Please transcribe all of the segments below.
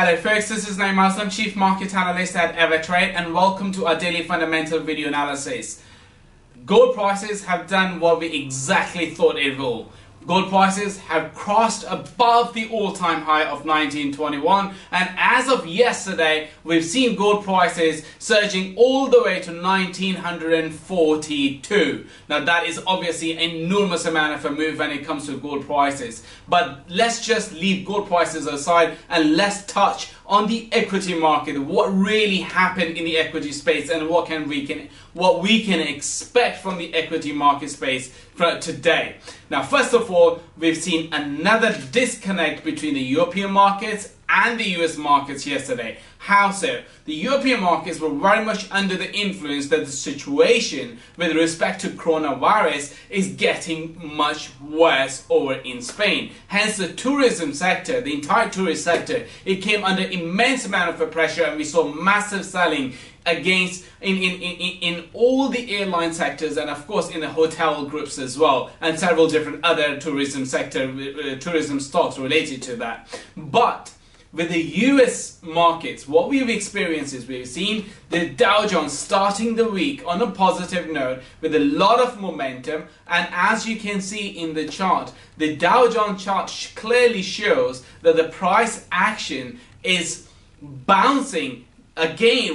Hello folks, this is Naeem Aslam, Chief Market Analyst at AvaTrade, and welcome to our daily fundamental video analysis. Gold prices have done what we exactly thought it will. Gold prices have crossed above the all-time high of 1921, and as of yesterday we've seen gold prices surging all the way to 1942. Now that is obviously an enormous amount of a move when it comes to gold prices, but let's just leave gold prices aside and let's touch on the equity market, what really happened in the equity space and what we can expect from the equity market space for today. Now, first of all, we've seen another disconnect between the European markets and the US markets yesterday. How so? The European markets were very much under the influence that the situation with respect to coronavirus is getting much worse over in Spain. Hence the tourism sector, the entire tourist sector, it came under immense amount of pressure, and we saw massive selling against in all the airline sectors, and of course in the hotel groups as well, and several different other tourism sector tourism stocks related to that. But with the US markets, what we've experienced is we've seen the Dow Jones starting the week on a positive note with a lot of momentum, and as you can see in the chart, the Dow Jones chart clearly shows that the price action is bouncing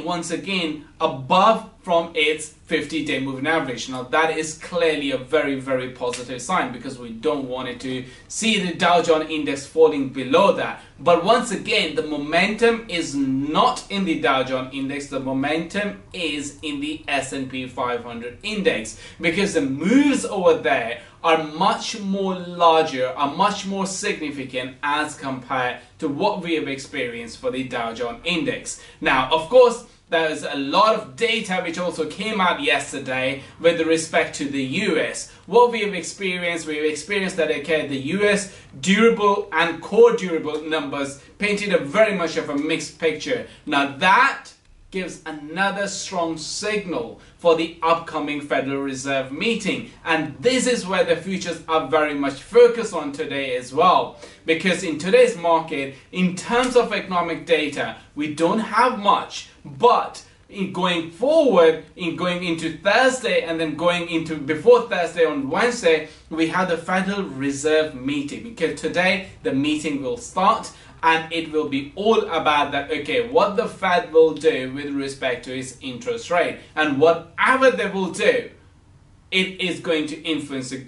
once again above from its 50-day moving average. Now that is clearly a very, very positive sign, because we don't want it to see the Dow Jones index falling below that. But once again, the momentum is not in the Dow Jones index, the momentum is in the S&P 500 index, because the moves over there are much more larger, are much more significant as compared to what we have experienced for the Dow Jones index. Now, of course, there's a lot of data which also came out yesterday with respect to the US. What we've experienced that, okay, the US durable and core durable numbers painted a very much of a mixed picture. Now that gives another strong signal for the upcoming Federal Reserve meeting, and this is where the futures are very much focused on today as well, because in today's market, in terms of economic data, we don't have much, but going forward, going into Thursday and then going into before Thursday on Wednesday, we have the Federal Reserve meeting, because today the meeting will start and it will be all about that, okay, what the Fed will do with respect to its interest rate, and whatever they will do, it is going to influence the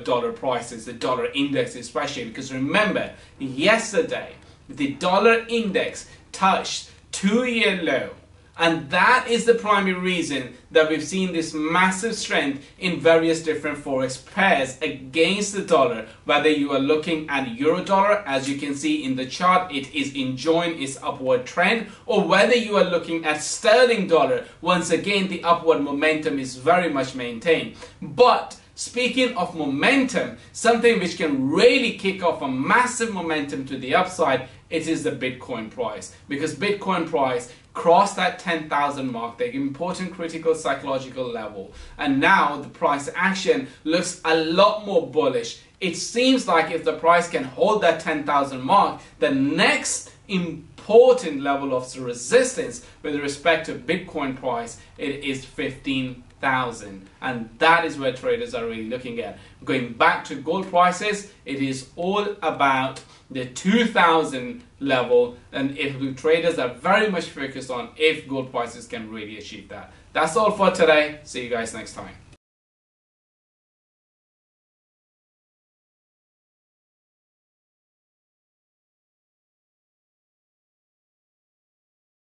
dollar prices, the dollar index especially, because remember, yesterday the dollar index touched 2-year low. And that is the primary reason that we've seen this massive strength in various different Forex pairs against the dollar. Whether you are looking at euro dollar, as you can see in the chart, it is enjoying its upward trend, or whether you are looking at sterling dollar, once again the upward momentum is very much maintained. But speaking of momentum, something which can really kick off a massive momentum to the upside, it is the Bitcoin price, because Bitcoin price crossed that 10,000 mark, the important critical psychological level, and now the price action looks a lot more bullish. It seems like if the price can hold that 10,000 mark, the next important level of resistance with respect to Bitcoin price, it is 15,000, and that is where traders are really looking at. Going back to gold prices, it is all about the 2,000 level, and if the traders are very much focused on if gold prices can really achieve that. That's all for today. See you guys next time.